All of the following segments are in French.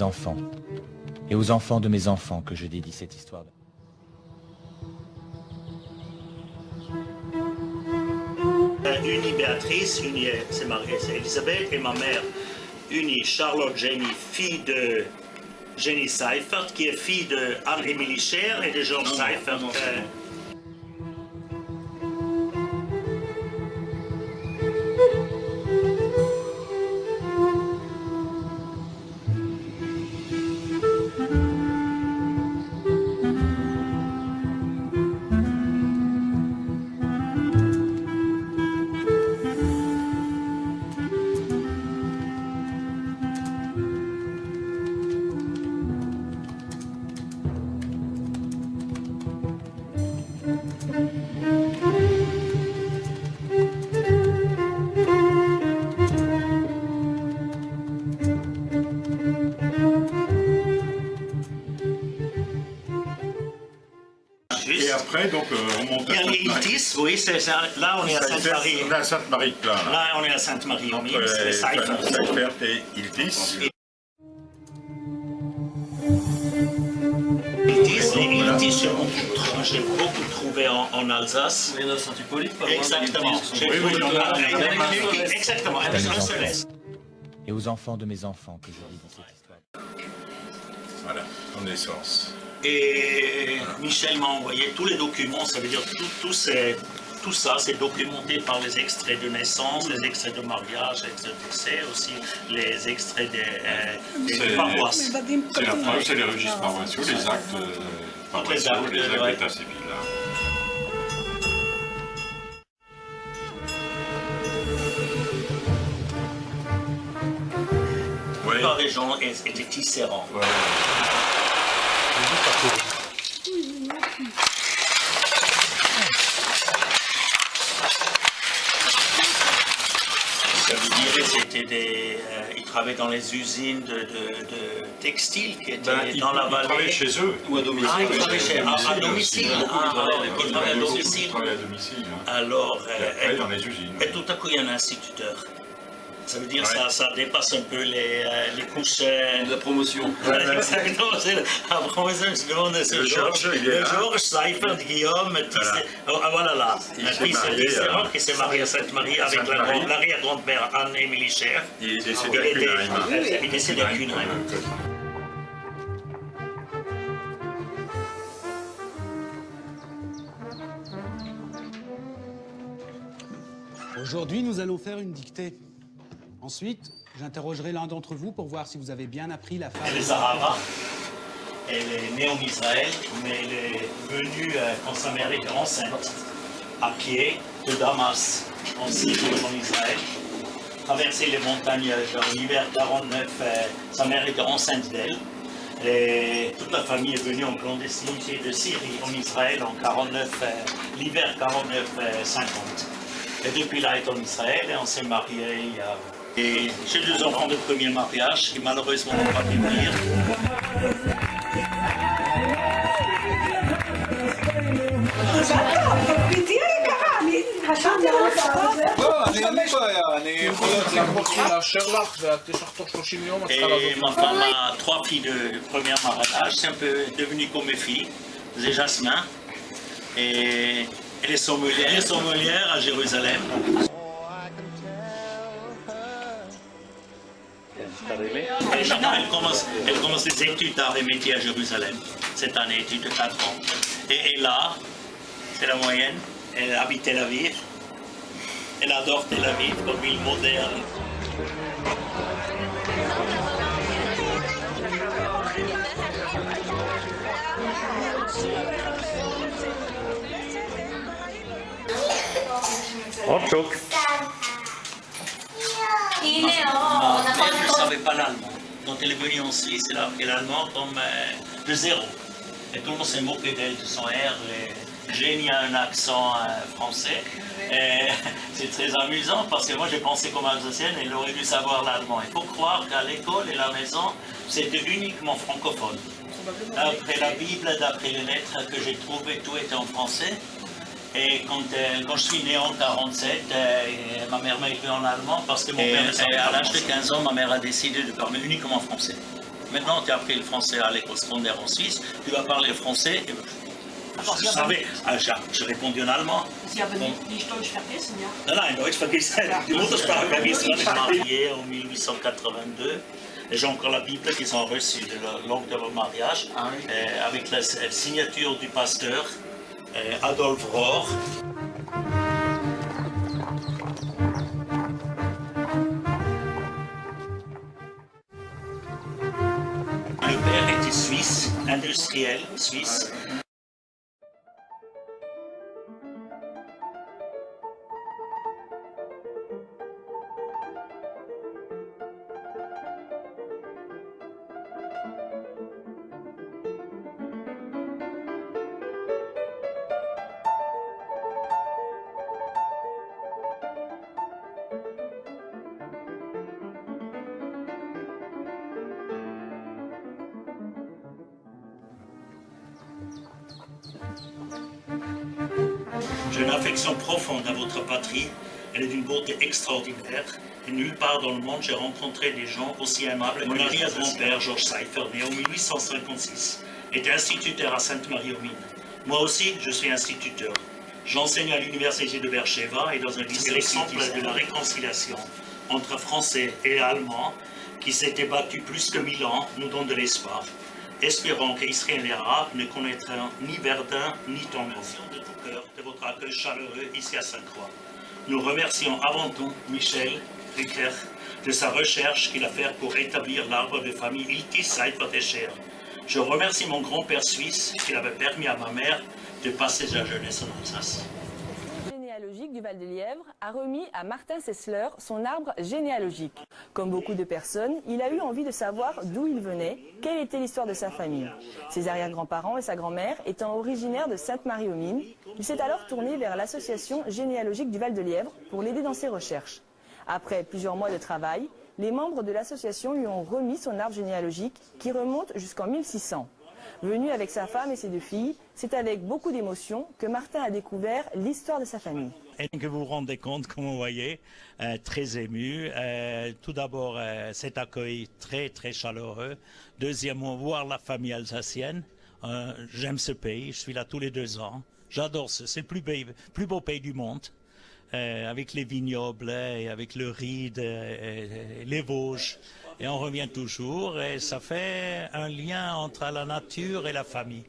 enfants et aux enfants de mes enfants que je dédie cette histoire. Unie Béatrice, unie c'est Elisabeth, et ma mère, unie Charlotte Jenny, fille de Jenny Seifert, qui est fille de Anne-Émilie Scher et de Georges Seifert. Et après, donc, on monte à Sainte-Marie. Oui, là on est à Sainte-Marie. On est à Sainte-Marie, là. Là on est à Sainte-Marie, Entre c'est Seifert. Seifert et Iltis. Iltis, j'ai beaucoup trouvé en Alsace. Il y en a Saint Hippolyte, pas loin. Exactement. Exactement, avec un seul S. Et aux enfants de mes enfants que je dédie cette histoire. Voilà, en essence. Et Michel m'a envoyé tous les documents, ça veut dire tout ça, c'est documenté par les extraits de naissance, les extraits de mariage, les extraits de décès, aussi les extraits des paroisses. C'est la preuve, c'est les registres paroissiaux, les actes paroissiaux, les actes d'état civil. La plupart des gens étaient tisserands. Ouais. Ça veut dire c'était ils travaillaient dans les usines de textiles qui étaient dans la vallée. Ils travaillaient chez eux. Ou à domicile. Ah, ils travaillaient à domicile. Ils travaillaient à domicile. Ils travaillaient à domicile. Alors, Et après, dans les usines. et tout à coup, il y a un instituteur. Ça veut dire ça dépasse un peu les couches. De la promotion. Exactement, c'est la promotion. Le Georges Seifert, Guillaume, voilà là. Un fils de qui s'est marié à Sainte-Marie avec l'arrière-grand-mère Anne-Émilie Scher. Il est décédé à Cunheim. Il est décédé à Cunheim. Aujourd'hui, nous allons faire une dictée. Ensuite, j'interrogerai l'un d'entre vous pour voir si vous avez bien appris la phrase. Elle est Zahara. Elle est née en Israël, mais elle est venue quand sa mère était enceinte, à pied, de Damas, en Syrie, en Israël. Traverser les montagnes en hiver 49, sa mère était enceinte d'elle. Et toute la famille est venue en clandestinité de Syrie, en Israël, en 49, l'hiver 49-50. Et depuis là, elle est en Israël et on s'est mariés. Et j'ai 2 enfants de premier mariage qui malheureusement n'ont pas pu venir. Et ma femme a 3 filles de premier mariage, c'est un peu devenu comme mes filles. C'est Jasmin. Et elle est sommelière à Jérusalem. Elle commence les études d'art et métiers à Jérusalem, cette année, études de 4 ans. Et là, c'est la moyenne, elle habite Tel Aviv. Elle adore Tel Aviv comme ville moderne. הנה, Elle ne savait pas l'allemand. Donc elle est venue en Suisse, elle a appris l'allemand comme de zéro. Et tout le monde s'est moqué d'elle, de son air. Jenny a un accent français. C'est très amusant parce que moi j'ai pensé comme alsacienne, elle aurait dû savoir l'allemand. Il faut croire qu'à l'école et la maison, c'était uniquement francophone. D'après la Bible, d'après les lettres que j'ai trouvées, tout était en français. Et quand je suis né en 1947, ma mère m'a écrit en allemand parce que mon père, à l'âge de 15 ans, ma mère a décidé de parler uniquement français. Maintenant, tu as appris le français à l'école secondaire en Suisse, tu vas parler français. Et je savais, j'ai répondu en allemand. Sie haben nicht Deutsch vergessen, ja? Nein, Deutsch vergessen, die Muttersprache vergessen. Je suis marié en 1882 et j'ai encore la Bible qu'ils ont reçue de lors de leur mariage avec la signature du pasteur Adolphe Rohr. Le père était suisse, industriel suisse. J'ai une affection profonde à votre patrie. Elle est d'une beauté extraordinaire. Et nulle part dans le monde, j'ai rencontré des gens aussi aimables. Mon arrière-grand-père, Georges Seifer, né en 1856, était instituteur à Sainte-Marie-aux-Mines. Moi aussi, je suis instituteur. J'enseigne à l'université de Beersheba et dans un lycée l'exemple de la réconciliation entre Français et Allemands qui s'étaient battus plus que 1000 ans nous donne de l'espoir. Espérons qu'Israël et Arabes ne connaîtront ni Verdun ni Tentation de tout cœur de votre accueil chaleureux ici à Sainte-Croix. Nous remercions avant tout Michel Ricker de sa recherche qu'il a faite pour établir l'arbre de famille Iltis Seifer-Tescher. Je remercie mon grand-père suisse qui avait permis à ma mère de passer sa jeunesse en Alsace. Généalogique du Val-de-Lièvre a remis à Martin Sessler son arbre généalogique. Comme beaucoup de personnes, il a eu envie de savoir d'où il venait, quelle était l'histoire de sa famille. Ses arrière-grands-parents et sa grand-mère étant originaires de Sainte-Marie-aux-Mines, il s'est alors tourné vers l'association généalogique du Val-de-Lièvre pour l'aider dans ses recherches. Après plusieurs mois de travail, les membres de l'association lui ont remis son arbre généalogique qui remonte jusqu'en 1600. Venu avec sa femme et ses 2 filles, c'est avec beaucoup d'émotion que Martin a découvert l'histoire de sa famille. Et que vous vous rendez compte, comme vous voyez, très ému. Tout d'abord, cet accueil très très chaleureux. Deuxièmement, voir la famille alsacienne. J'aime ce pays, je suis là tous les 2 ans. J'adore ça, c'est le plus beau pays du monde. Avec les vignobles, et avec le riz, les Vosges. Et on revient toujours et ça fait un lien entre la nature et la famille.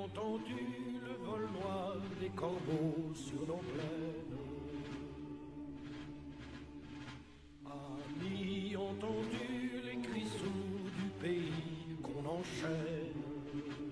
entendu le vol noir des corbeaux sur nos plaines. Amis, entendu les cris sourds du pays qu'on enchaîne.